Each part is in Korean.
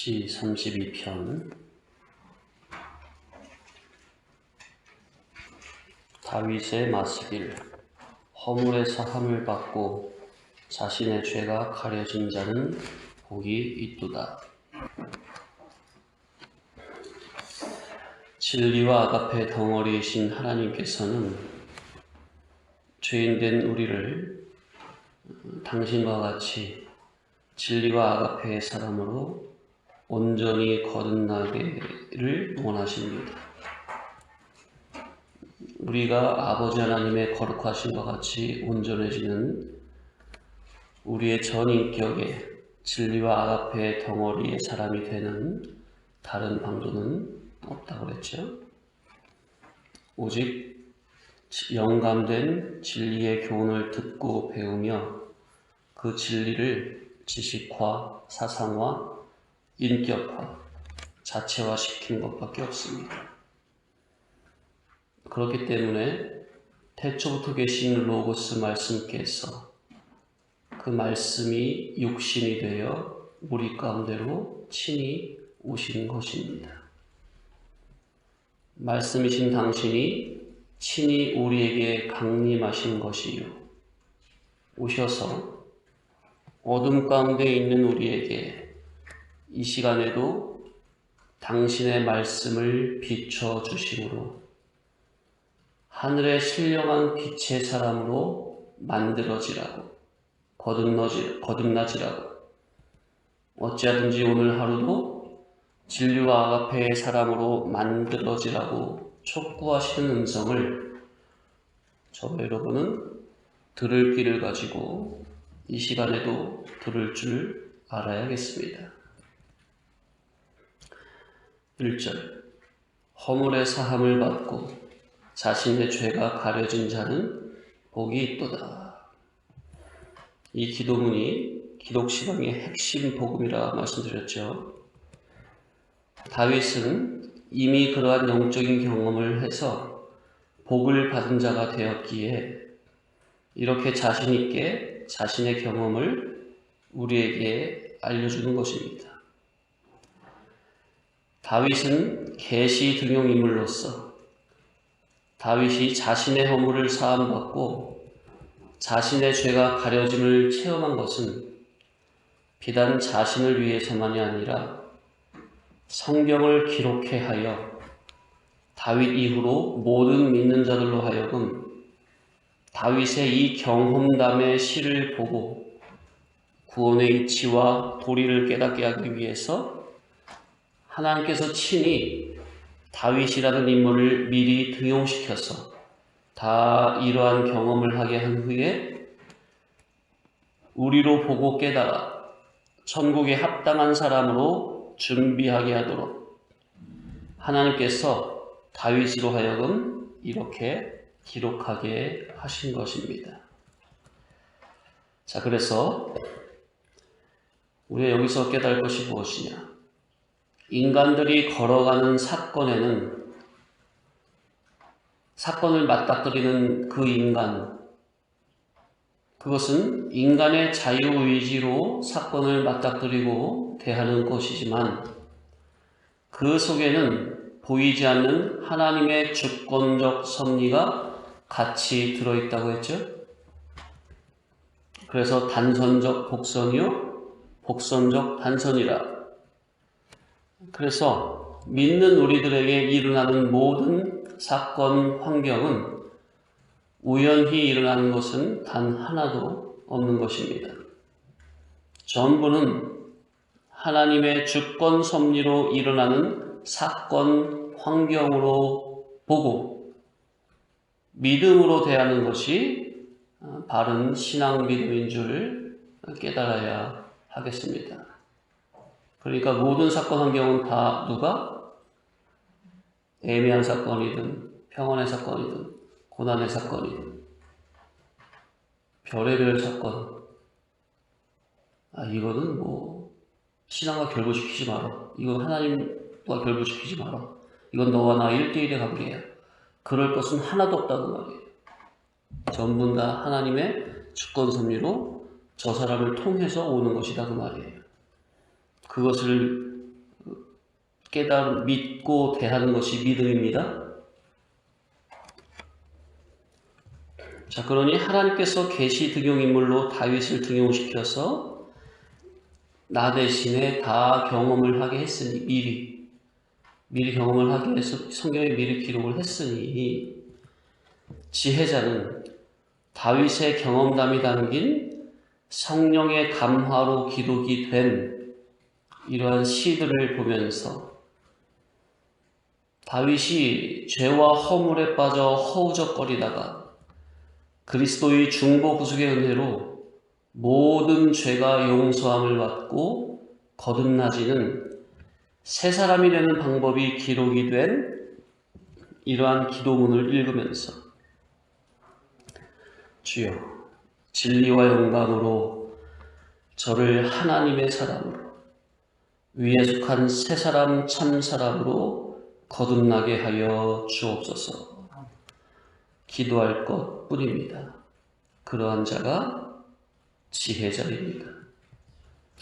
시 32편. 다윗의 마스길. 허물의 사함을 받고 자신의 죄가 가려진 자는 복이 있도다. 진리와 아가페 덩어리이신 하나님께서는 죄인된 우리를 당신과 같이 진리와 아가페의 사람으로 온전히 거듭나기를 원하십니다. 우리가 아버지 하나님의 거룩하심과 같이 온전해지는 우리의 전인격에 진리와 아가페의 덩어리의 사람이 되는 다른 방도는 없다고 그랬죠. 오직 영감된 진리의 교훈을 듣고 배우며 그 진리를 지식화, 사상화, 인격화, 자체화시킨 것밖에 없습니다. 그렇기 때문에 태초부터 계신 로고스 말씀께서 그 말씀이 육신이 되어 우리 가운데로 친히 오신 것입니다. 말씀이신 당신이 친히 우리에게 강림하신 것이요, 오셔서 어둠 가운데 있는 우리에게 이 시간에도 당신의 말씀을 비춰주심으로 하늘의 신령한 빛의 사람으로 만들어지라고, 거듭나지라고, 어찌하든지 오늘 하루도 진리와 아가페의 사람으로 만들어지라고 촉구하시는 음성을 저와 여러분은 들을 귀를 가지고 이 시간에도 들을 줄 알아야겠습니다. 1절. 허물의 사함을 받고 자신의 죄가 가려진 자는 복이 있도다. 이 기도문이 기독신앙의 핵심 복음이라 말씀드렸죠. 다윗은 이미 그러한 영적인 경험을 해서 복을 받은 자가 되었기에 이렇게 자신 있게 자신의 경험을 우리에게 알려주는 것입니다. 다윗은 계시 등용 인물로서 다윗이 자신의 허물을 사함받고 자신의 죄가 가려짐을 체험한 것은 비단 자신을 위해서만이 아니라 성경을 기록해 하여 다윗 이후로 모든 믿는 자들로 하여금 다윗의 이 경험담의 시를 보고 구원의 이치와 도리를 깨닫게 하기 위해서 하나님께서 친히 다윗이라는 인물을 미리 등용시켜서 다 이러한 경험을 하게 한 후에 우리로 보고 깨달아 천국에 합당한 사람으로 준비하게 하도록 하나님께서 다윗으로 하여금 이렇게 기록하게 하신 것입니다. 자, 그래서 우리가 여기서 깨달을 것이 무엇이냐? 인간들이 걸어가는 사건에는 사건을 맞닥뜨리는 그 인간, 그것은 인간의 자유의지로 사건을 맞닥뜨리고 대하는 것이지만 그 속에는 보이지 않는 하나님의 주권적 섭리가 같이 들어있다고 했죠. 그래서 단선적 복선이요, 복선적 단선이라. 그래서 믿는 우리들에게 일어나는 모든 사건, 환경은 우연히 일어나는 것은 단 하나도 없는 것입니다. 전부는 하나님의 주권 섭리로 일어나는 사건, 환경으로 보고 믿음으로 대하는 것이 바른 신앙 믿음인 줄 깨달아야 하겠습니다. 그러니까 모든 사건 환경은 다 누가? 애매한 사건이든 평안의 사건이든 고난의 사건이든 별의별 사건, 이거는 뭐 신앙과 결부시키지 마라, 이건 하나님과 결부시키지 마라, 이건 너와 나 1대1의 관계야, 그럴 것은 하나도 없다고 말이에요. 전부 다 하나님의 주권 섭리로 저 사람을 통해서 오는 것이다 그 말이에요. 그것을 믿고 대하는 것이 믿음입니다. 자, 그러니 하나님께서 계시 등용인물로 다윗을 등용시켜서 나 대신에 다 경험을 하게 했으니, 미리 경험을 하게 해서 성경에 미리 기록을 했으니, 지혜자는 다윗의 경험담이 담긴 성령의 감화로 기록이 된 이러한 시들을 보면서 다윗이 죄와 허물에 빠져 허우적거리다가 그리스도의 중보 구속의 은혜로 모든 죄가 용서함을 받고 거듭나지는 새 사람이 되는 방법이 기록이 된 이러한 기도문을 읽으면서 주여 진리와 영광으로 저를 하나님의 사람으로 위에 속한 새 사람 참 사람으로 거듭나게 하여 주옵소서. 기도할 것 뿐입니다. 그러한 자가 지혜자입니다.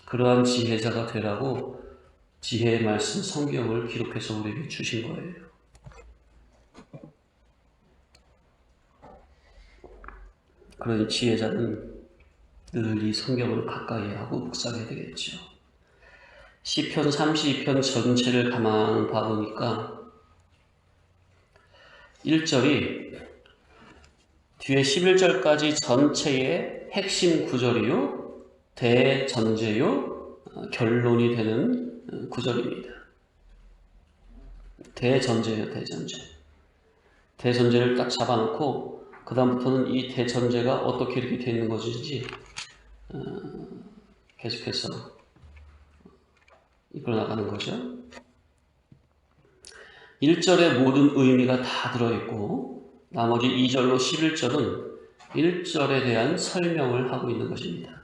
그러한 지혜자가 되라고 지혜의 말씀 성경을 기록해서 우리에게 주신 거예요. 그러니 지혜자는 늘 이 성경을 가까이 하고 묵상해야 되겠죠. 시편 32편 전체를 가만 봐보니까 1절이 뒤에 11절까지 전체의 핵심 구절이요, 대전제요, 결론이 되는 구절입니다. 대전제요, 대전제. 대전제를 딱 잡아놓고 그 다음부터는 이 대전제가 어떻게 이렇게 되어 있는 것인지 계속해서 이끌어나가는 거죠. 1절의 모든 의미가 다 들어있고 나머지 2절로 11절은 1절에 대한 설명을 하고 있는 것입니다.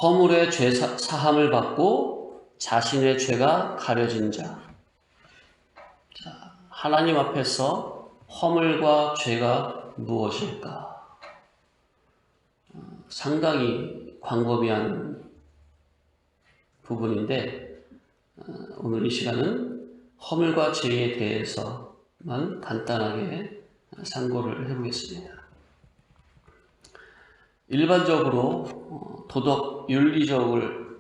허물의 죄 사함을 받고 자신의 죄가 가려진 자. 자, 하나님 앞에서 허물과 죄가 무엇일까? 상당히 광범위한 부분인데 오늘 이 시간은 허물과 죄에 대해서만 간단하게 상고를 해보겠습니다. 일반적으로 도덕 윤리적으로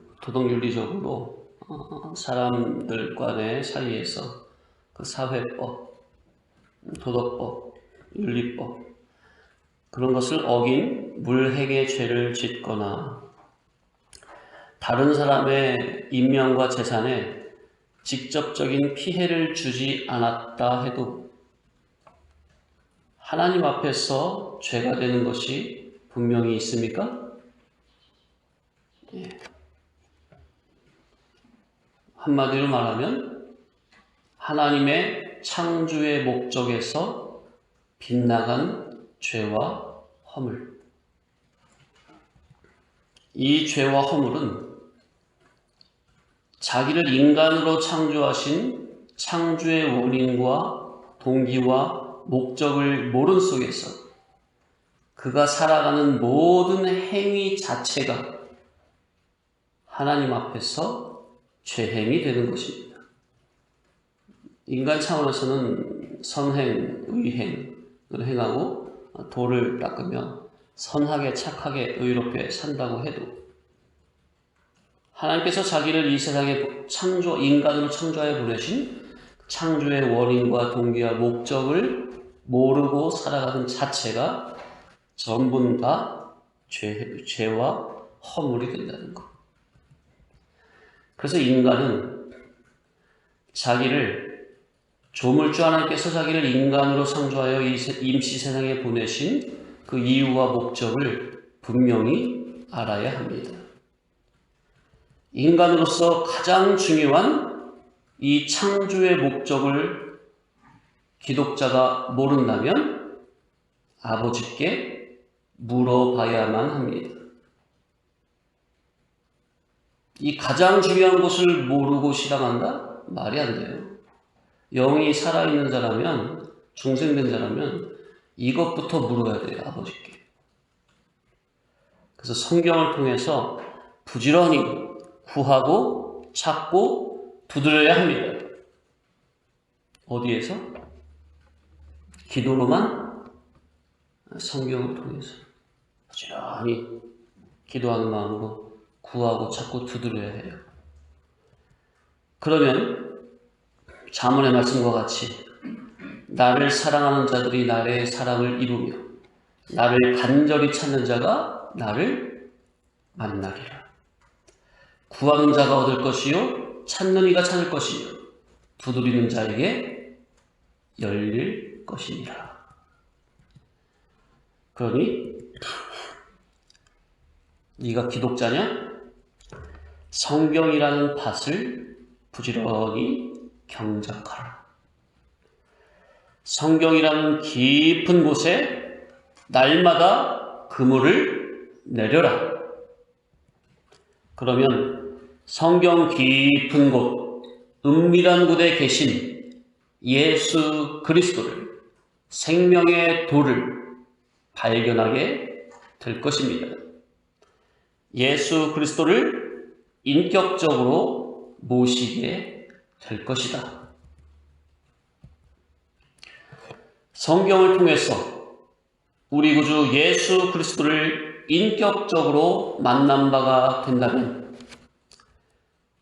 사람들 간의 사이에서 그 사회법, 도덕법, 윤리법 그런 것을 어긴 물행의 죄를 짓거나 다른 사람의 인명과 재산에 직접적인 피해를 주지 않았다 해도 하나님 앞에서 죄가 되는 것이 분명히 있습니까? 예. 한마디로 말하면 하나님의 창조의 목적에서 빗나간 죄와 허물. 이 죄와 허물은 자기를 인간으로 창조하신 창조의 원인과 동기와 목적을 모른 속에서 그가 살아가는 모든 행위 자체가 하나님 앞에서 죄행이 되는 것입니다. 인간 차원에서는 선행, 의행을 행하고 도를 닦으며 선하게 착하게 의롭게 산다고 해도 하나님께서 자기를 이 세상에 인간으로 창조하여 보내신 창조의 원인과 동기와 목적을 모르고 살아가는 자체가 전부 다 죄와 허물이 된다는 것. 그래서 인간은 자기를 조물주 하나님께서 자기를 인간으로 창조하여 이 임시 세상에 보내신 그 이유와 목적을 분명히 알아야 합니다. 인간으로서 가장 중요한 이 창조의 목적을 기독자가 모른다면 아버지께 물어봐야만 합니다. 이 가장 중요한 것을 모르고 신앙한다? 말이 안 돼요. 영이 살아있는 자라면, 중생된 자라면 이것부터 물어야 돼요, 아버지께. 그래서 성경을 통해서 부지런히 구하고 찾고 두드려야 합니다. 어디에서? 기도로만? 성경을 통해서 부지런히 기도하는 마음으로 구하고 찾고 두드려야 해요. 그러면 잠언의 말씀과 같이 나를 사랑하는 자들이 나의 사랑을 이루며 나를 간절히 찾는 자가 나를 만나리라. 구하는 자가 얻을 것이요 찾는 이가 찾을 것이요 두드리는 자에게 열릴 것이니라. 그러니 네가 기독자냐? 성경이라는 밭을 부지런히 경작하라. 성경이라는 깊은 곳에 날마다 그물을 내려라. 그러면 성경 깊은 곳, 은밀한 곳에 계신 예수 그리스도를, 생명의 도를 발견하게 될 것입니다. 예수 그리스도를 인격적으로 모시게 될 것이다. 성경을 통해서 우리 구주 예수 그리스도를 인격적으로 만난 바가 된다면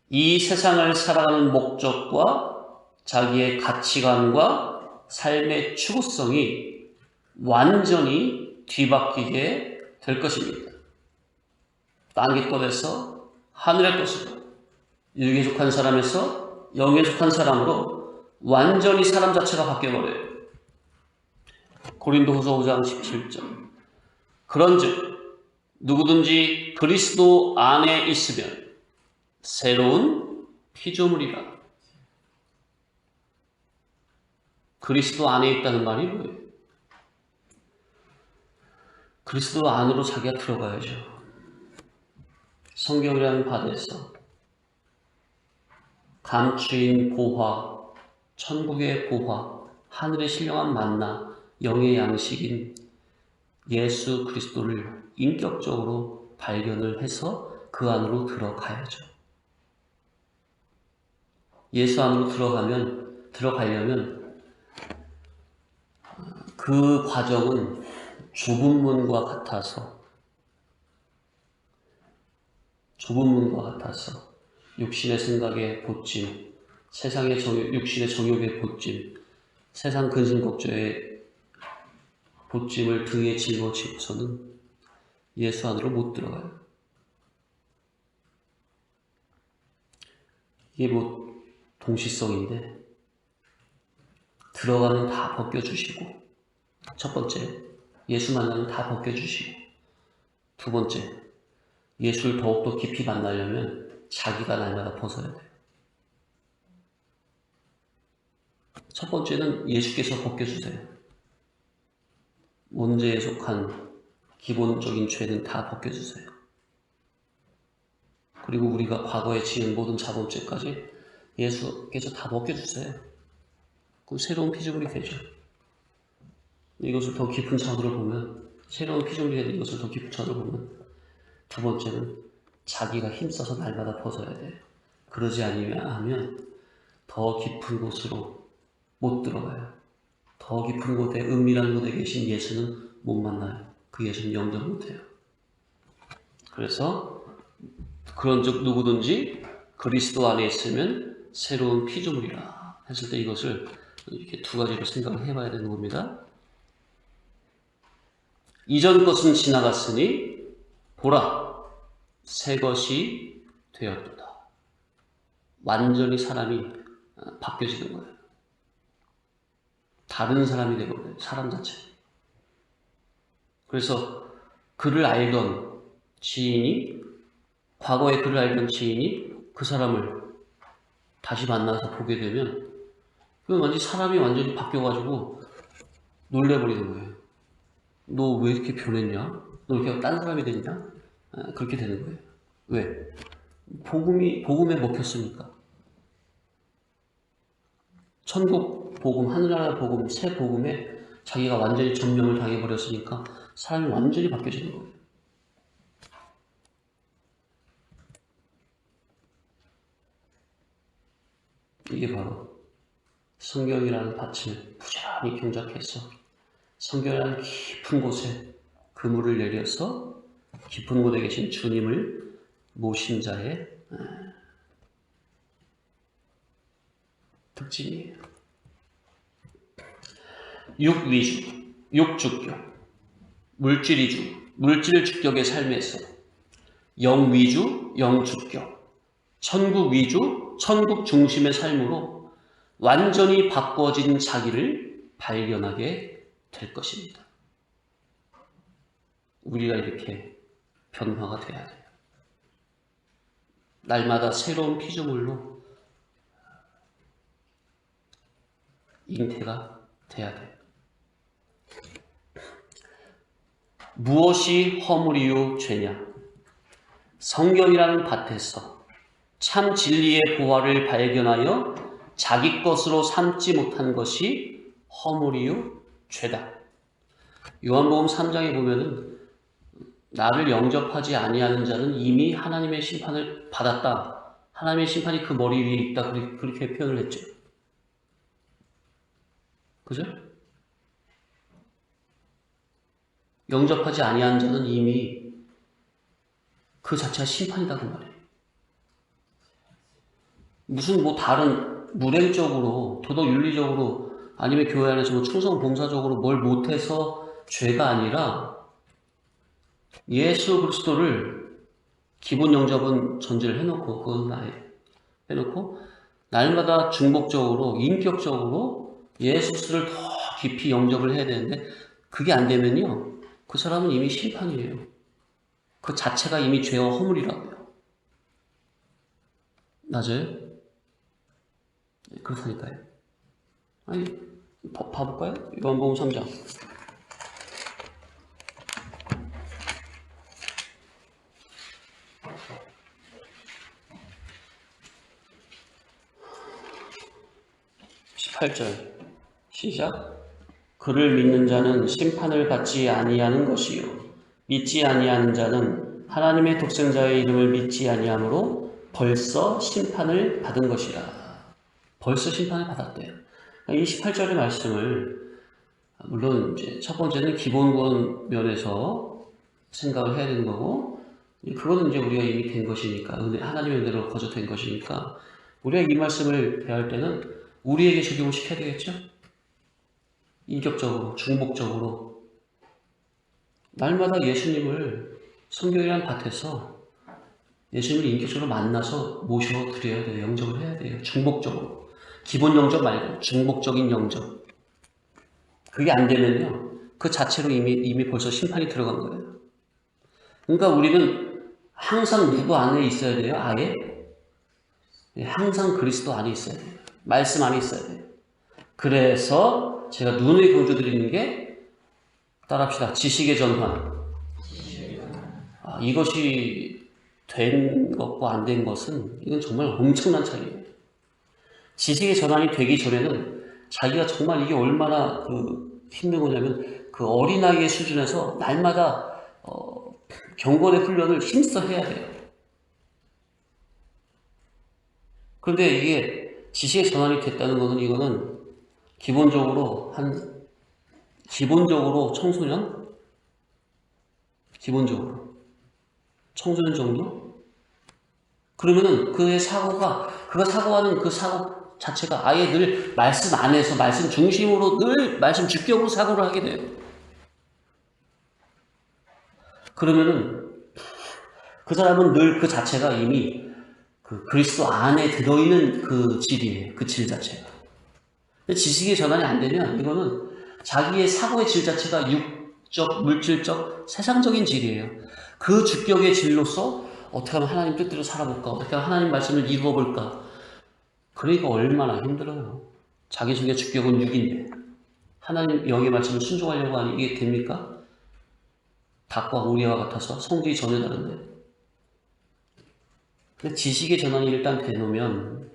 이 세상을 살아가는 목적과 자기의 가치관과 삶의 추구성이 완전히 뒤바뀌게 될 것입니다. 땅의 것에서 하늘의 것으로, 육에 속한 사람에서 영에 속한 사람으로 완전히 사람 자체가 바뀌어버려요. 고린도후서 5장 17절. 그런즉 누구든지 그리스도 안에 있으면 새로운 피조물이라. 그리스도 안에 있다는 말이 뭐예요? 그리스도 안으로 자기가 들어가야죠. 성경이라는 바다에서 감추인 보화, 천국의 보화, 하늘의 신령한 만나, 영의 양식인 예수 그리스도를 인격적으로 발견을 해서 그 안으로 들어가야죠. 예수 안으로 들어가려면 그 과정은 좁은 문과 같아서 육신의 생각에 보찜, 육신의 정욕에 보찜, 세상 근심걱정에 보찜을 등에 짊어지고서는 예수 안으로 못 들어가요. 이게 동시성인데 들어가면 다 벗겨주시고, 첫 번째 예수 만나면 다 벗겨주시고, 두 번째 예수를 더욱더 깊이 만나려면 자기가 날마다 벗어야 돼요. 첫 번째는 예수께서 벗겨주세요. 문제에 속한 기본적인 죄는 다 벗겨주세요. 그리고 우리가 과거에 지은 모든 자범죄까지 예수께서 다 벗겨주세요. 그럼 새로운 피조물이 되죠. 이것을 더 깊은 차원으로 보면, 새로운 피조물이 되는 이것을 더 깊은 차원으로 보면, 두 번째는 자기가 힘써서 날마다 벗어야 돼요. 그러지 아니면 더 깊은 곳으로 못 들어가요. 더 깊은 곳에, 은밀한 곳에 계신 예수는 못 만나요. 그 예수는 영접 못해요. 그래서 그런즉 누구든지 그리스도 안에 있으면 새로운 피조물이라 했을 때 이것을 이렇게 두 가지로 생각을 해봐야 되는 겁니다. 이전 것은 지나갔으니 보라, 새 것이 되었도다. 완전히 사람이 바뀌어지는 거예요. 다른 사람이 되거든요. 사람 자체. 그래서 그를 알던 지인이, 과거에 그를 알던 지인이 그 사람을 다시 만나서 보게 되면 그건 완전히 사람이 완전히 바뀌어가지고 놀래버리는 거예요. 너 왜 이렇게 변했냐? 너 이렇게 딴 사람이 됐냐? 그렇게 되는 거예요. 왜? 복음에 먹혔으니까. 천국 복음, 하늘나라 복음, 새 복음에 자기가 완전히 점령을 당해버렸으니까 사람이 완전히 바뀌어지는 거예요. 이게 바로 성경이라는 밭을 부지런히 경작해서 성경이라는 깊은 곳에 그물을 내려서 깊은 곳에 계신 주님을 모신 자의 특징이에요. 육위주, 육주격, 물질위주, 물질주격의 삶에서 영위주, 영주격, 천국위주, 천국 중심의 삶으로 완전히 바꿔진 자기를 발견하게 될 것입니다. 우리가 이렇게 변화가 돼야 돼요. 날마다 새로운 피조물로 잉태가 돼야 돼요. 무엇이 허물이요 죄냐? 성경이라는 밭에서 참 진리의 보화를 발견하여 자기 것으로 삼지 못한 것이 허물이요 죄다. 요한복음 3장에 보면은 나를 영접하지 아니하는 자는 이미 하나님의 심판을 받았다. 하나님의 심판이 그 머리 위에 있다. 그렇게 표현을 했죠. 그죠? 영접하지 아니한 자는 이미 그 자체가 심판이다 그 말이에요. 무슨 뭐 다른 물행적으로 도덕 윤리적으로 아니면 교회 안에서 뭐 충성 봉사적으로 뭘 못해서 죄가 아니라 예수 그리스도를 기본 영접은 전제를 해놓고 그건 해놓고 날마다 중복적으로 인격적으로 예수 그리스도를 더 깊이 영접을 해야 되는데 그게 안 되면요 그 사람은 이미 심판이에요. 그 자체가 이미 죄와 허물이라고요. 맞아요? 그렇다니까요. 아니 봐볼까요? 요한복음 3장 18절 시작. 그를 믿는 자는 심판을 받지 아니하는 것이요 믿지 아니하는 자는 하나님의 독생자의 이름을 믿지 아니하므로 벌써 심판을 받은 것이라. 벌써 심판을 받았대요. 이 18절의 말씀을 물론 이제 첫 번째는 기본권 면에서 생각을 해야 되는 거고 그거는 이제 우리가 이미 된 것이니까 하나님의 은혜로 거저된 것이니까 우리가 이 말씀을 대할 때는 우리에게 적용을 시켜야 되겠죠? 인격적으로, 중복적으로 날마다 예수님을 성경이라는 밭에서 예수님을 인격적으로 만나서 모셔드려야 돼요. 영접을 해야 돼요. 중복적으로. 기본 영접 말고 중복적인 영접. 그게 안 되면요. 그 자체로 이미 벌써 심판이 들어간 거예요. 그러니까 우리는 항상 누구 안에 있어야 돼요? 아예? 항상 그리스도 안에 있어야 돼요. 말씀 안에 있어야 돼요. 그래서 제가 누누이 강조드리는 게 따라합시다. 지식의 전환. 이것이 된 것과 안 된 것은 이건 정말 엄청난 차이예요. 지식의 전환이 되기 전에는 자기가 정말 이게 얼마나 힘든 거냐면 그 어린아이의 수준에서 날마다 경건의 훈련을 힘써 해야 돼요. 그런데 이게 지식의 전환이 됐다는 것은 이거는 기본적으로 청소년 정도? 그러면은 그가 사고하는 그 사고 자체가 아예 늘 말씀 안에서 말씀 중심으로 늘 말씀 주격으로 사고를 하게 돼요. 그러면은 그 사람은 늘 그 자체가 이미 그 그리스도 안에 들어있는 그 질이에요. 그 질 자체가. 지식의 전환이 안 되면 이거는 자기의 사고의 질 자체가 육적, 물질적, 세상적인 질이에요. 그 주격의 질로서 어떻게 하면 하나님 뜻대로 살아볼까? 어떻게 하면 하나님 말씀을 이루어볼까? 그러니까 얼마나 힘들어요. 자기 속의 주격은 육인데 하나님 영의 말씀을 순종하려고 하니 이게 됩니까? 닭과 오리와 같아서 성질이 전혀 다른데. 근데 지식의 전환이 일단 되놓으면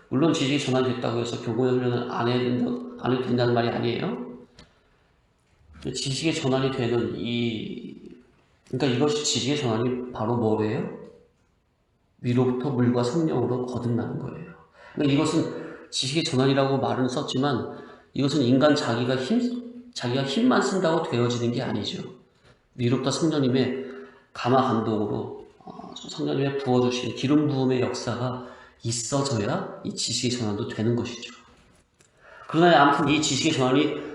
물론 지식이 전환됐다고 해서 교구의 훈련을 안 해도 된다는 말이 아니에요. 지식의 전환이 되는 그러니까 이것이 지식의 전환이 바로 뭐예요? 위로부터 물과 성령으로 거듭나는 거예요. 그러니까 이것은 지식의 전환이라고 말은 썼지만 이것은 인간 자기가 힘만 쓴다고 되어지는 게 아니죠. 위롭다 성령님의 감화 감동으로 성령님의 부어주신 기름 부음의 역사가 있어져야 이 지식의 전환도 되는 것이죠. 그러나 아무튼 이 지식의 전환이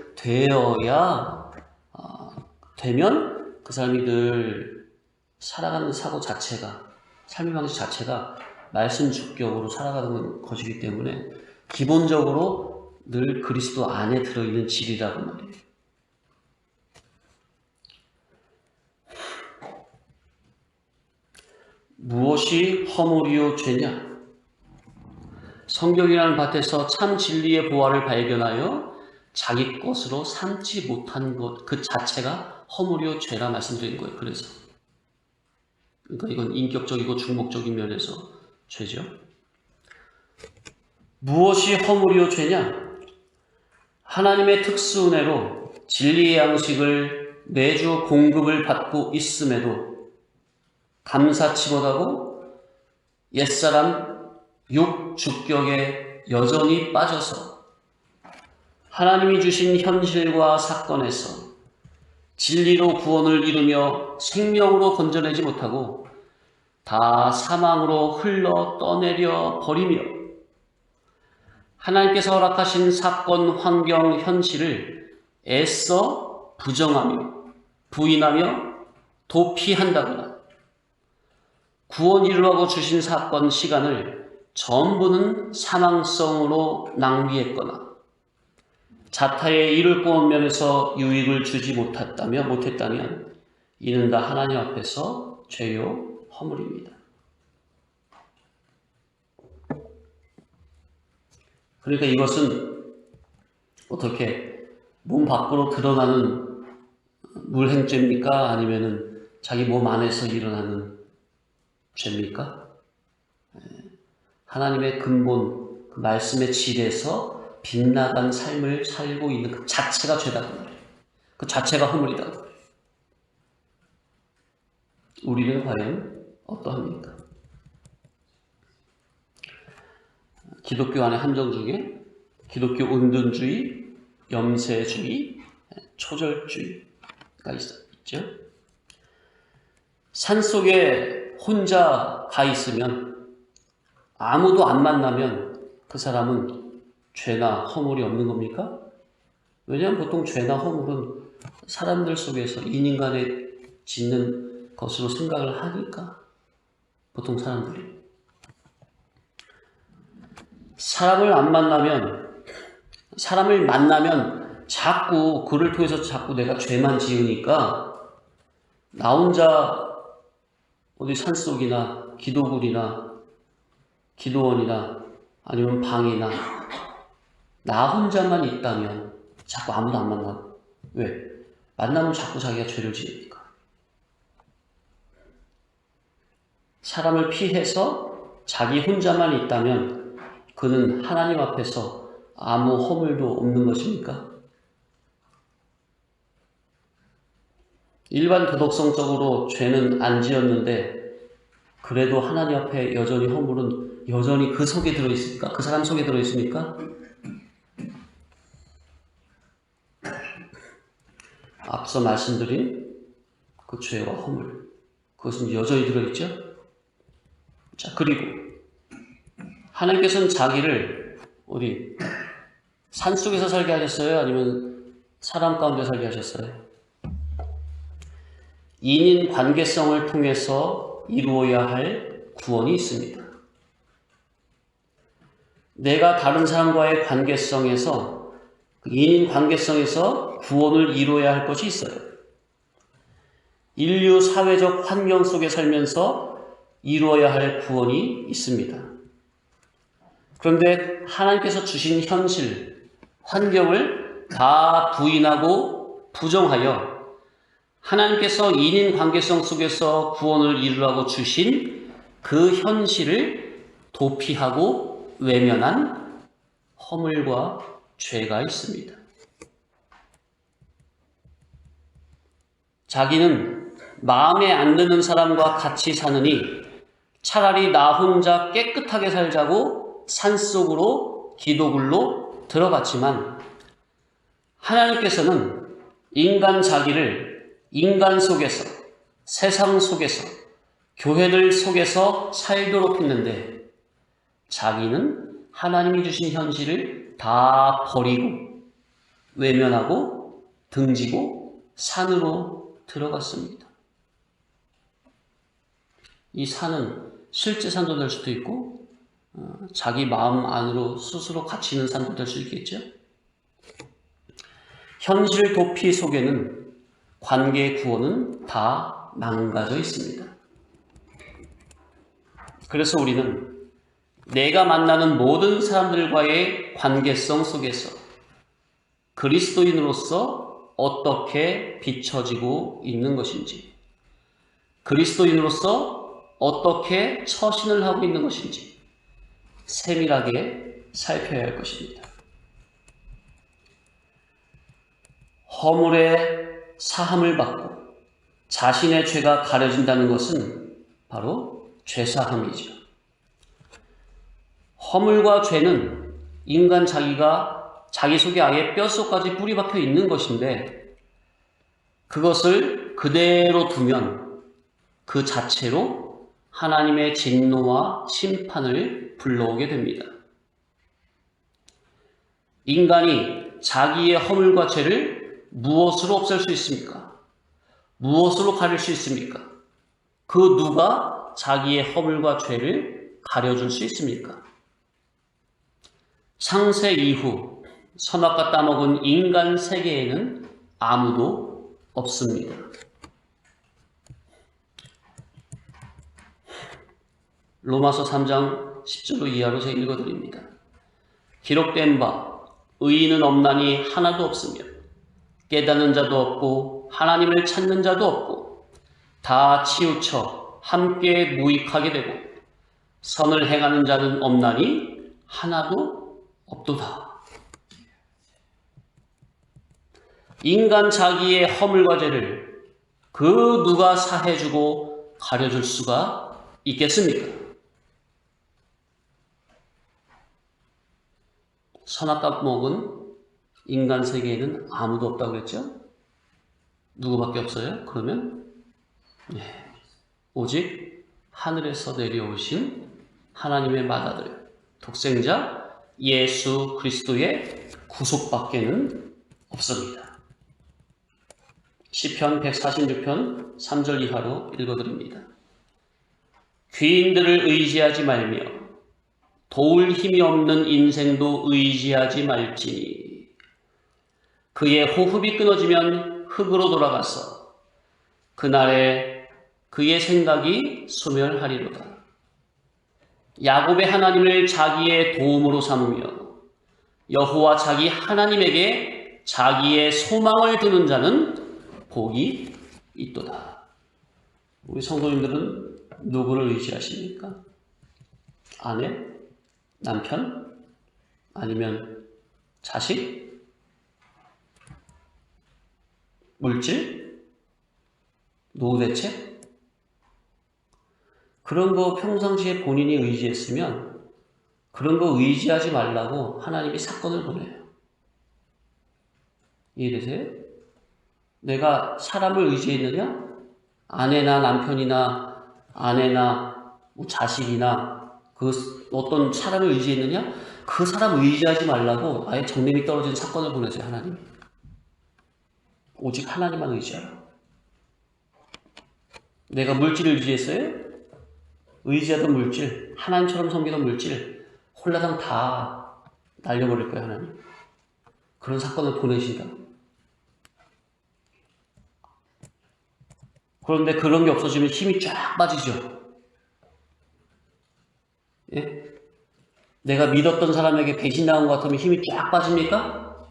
되면 그 사람이 늘 살아가는 사고 자체가, 삶의 방식 자체가 말씀 주격으로 살아가는 것이기 때문에 기본적으로 늘 그리스도 안에 들어있는 질이라고 말이에요. 무엇이 허물이요 죄냐? 성경이라는 밭에서 참 진리의 보화를 발견하여 자기 것으로 삼지 못한 것 그 자체가 허물이요 죄라 말씀드린 거예요. 그래서 그러니까 이건 인격적이고 중목적인 면에서 죄죠. 무엇이 허물이요 죄냐? 하나님의 특수 은혜로 진리의 양식을 매주 공급을 받고 있음에도 감사치 못하고 옛사람 육 주격에 여전히 빠져서 하나님이 주신 현실과 사건에서 진리로 구원을 이루며 생명으로 건져내지 못하고 다 사망으로 흘러 떠내려 버리며 하나님께서 허락하신 사건, 환경, 현실을 애써 부정하며 부인하며 도피한다거나 구원 이루라고 주신 사건, 시간을 전부는 사망성으로 낭비했거나 자타에 이를 꼬은 면에서 유익을 주지 못했다면 이는 다 하나님 앞에서 죄요 허물입니다. 그러니까 이것은 어떻게 몸 밖으로 드러나는 물행죄입니까? 아니면은 자기 몸 안에서 일어나는 죄입니까? 하나님의 근본, 그 말씀의 질에서 빛나간 삶을 살고 있는 그 자체가 죄다 그 말이에요. 그 자체가 허물이다 그 말이에요. 우리는 과연 어떠합니까? 기독교 안의 함정 중에 기독교 은둔주의, 염세주의, 초절주의가 있죠. 산속에 혼자 가 있으면 아무도 안 만나면 그 사람은 죄나 허물이 없는 겁니까? 왜냐하면 보통 죄나 허물은 사람들 속에서 인간에 짓는 것으로 생각을 하니까 보통 사람들이 사람을 만나면 자꾸 그를 통해서 자꾸 내가 죄만 지으니까 나 혼자 어디 산속이나 기도굴이나 기도원이나 아니면 방이나 나 혼자만 있다면 자꾸 아무도 안 만나고 왜? 만나면 자꾸 자기가 죄를 지으니까. 사람을 피해서 자기 혼자만 있다면 그는 하나님 앞에서 아무 허물도 없는 것입니까? 일반 도덕성적으로 죄는 안 지었는데 그래도 하나님 앞에 여전히 허물은 여전히 그 속에 들어있습니까? 그 사람 속에 들어있습니까? 앞서 말씀드린 그 죄와 허물, 그것은 여전히 들어있죠? 자, 그리고 하나님께서는 자기를 어디 산속에서 살게 하셨어요? 아니면 사람 가운데 살게 하셨어요? 인인 관계성을 통해서 이루어야 할 구원이 있습니다. 내가 다른 사람과의 관계성에서, 인인 관계성에서 구원을 이루어야 할 것이 있어요. 인류 사회적 환경 속에 살면서 이루어야 할 구원이 있습니다. 그런데 하나님께서 주신 현실, 환경을 다 부인하고 부정하여 하나님께서 인인 관계성 속에서 구원을 이루라고 주신 그 현실을 도피하고 외면한 허물과 죄가 있습니다. 자기는 마음에 안 드는 사람과 같이 사느니 차라리 나 혼자 깨끗하게 살자고 산속으로 기도굴로 들어갔지만 하나님께서는 인간 자기를 인간 속에서, 세상 속에서, 교회들 속에서 살도록 했는데 자기는 하나님이 주신 현실을 다 버리고 외면하고 등지고 산으로 들어갔습니다. 이 산은 실제 산도 될 수도 있고 자기 마음 안으로 스스로 갇히는 산도 될 수 있겠죠. 현실 도피 속에는 관계의 구원은 다 망가져 있습니다. 그래서 우리는 내가 만나는 모든 사람들과의 관계성 속에서 그리스도인으로서 어떻게 비춰지고 있는 것인지, 그리스도인으로서 어떻게 처신을 하고 있는 것인지 세밀하게 살펴야 할 것입니다. 허물의 사함을 받고 자신의 죄가 가려진다는 것은 바로 죄사함이죠. 허물과 죄는 인간 자기가 자기 속에 아예 뼛속까지 뿌리 박혀 있는 것인데 그것을 그대로 두면 그 자체로 하나님의 진노와 심판을 불러오게 됩니다. 인간이 자기의 허물과 죄를 무엇으로 없앨 수 있습니까? 무엇으로 가릴 수 있습니까? 그 누가 자기의 허물과 죄를 가려줄 수 있습니까? 창세 이후 선악과 따먹은 인간 세계에는 아무도 없습니다. 로마서 3장 10절로 이하로 제가 읽어드립니다. 기록된 바 의인은 없나니 하나도 없으며 깨닫는 자도 없고 하나님을 찾는 자도 없고 다 치우쳐 함께 무익하게 되고 선을 행하는 자는 없나니 하나도 없도다. 인간 자기의 허물과 죄를 그 누가 사해주고 가려줄 수가 있겠습니까? 선악과 먹은 인간 세계에는 아무도 없다고 그랬죠? 누구밖에 없어요? 그러면 오직 하늘에서 내려오신 하나님의 맏아들 독생자 예수 그리스도의 구속밖에는 없습니다. 시편 146편 3절 이하로 읽어드립니다. 귀인들을 의지하지 말며 도울 힘이 없는 인생도 의지하지 말지니 그의 호흡이 끊어지면 흙으로 돌아가서 그날에 그의 생각이 소멸하리로다. 야곱의 하나님을 자기의 도움으로 삼으며 여호와 자기 하나님에게 자기의 소망을 두는 자는 복이 있도다. 우리 성도님들은 누구를 의지하십니까? 아내? 남편? 아니면 자식? 물질? 노후 대책? 그런 거 평상시에 본인이 의지했으면 그런 거 의지하지 말라고 하나님이 사건을 보내요. 이해되세요? 내가 사람을 의지했느냐? 아내나 남편이나 아내나 뭐 자식이나 그 어떤 사람을 의지했느냐? 그 사람 의지하지 말라고 아예 정념이 떨어진 사건을 보내세요, 하나님. 오직 하나님만 의지하라. 내가 물질을 의지했어요? 의지하던 물질, 하나님처럼 섬기던 물질 홀라당 다 날려버릴 거예요, 하나님. 그런 사건을 보내신다. 그런데 그런 게 없어지면 힘이 쫙 빠지죠. 예? 내가 믿었던 사람에게 배신당한 것 같으면 힘이 쫙 빠집니까?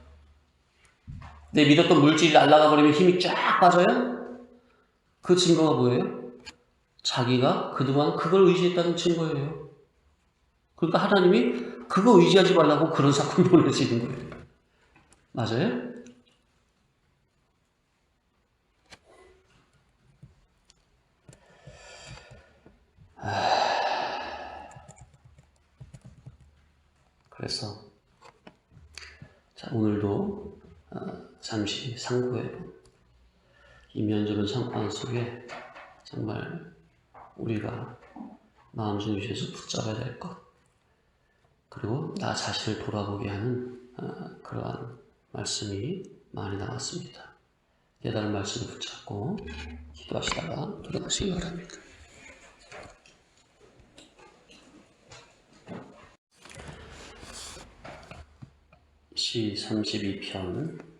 내 믿었던 물질이 날아가 버리면 힘이 쫙 빠져요? 그 증거가 뭐예요? 자기가 그동안 그걸 의지했다는 증거예요. 그러니까 하나님이 그거 의지하지 말라고 그런 사건 보내시는 거예요. 맞아요? 그래서 자, 오늘도 잠시 상고해본 이면적인 상관 속에 정말 우리가 마음속 위에서 붙잡아야 될 것, 그리고 나 자신을 돌아보게 하는 그러한 말씀이 많이 나왔습니다. 깨달은 말씀을 붙잡고 기도하시다가 돌아가시기 바랍니다. 시 32편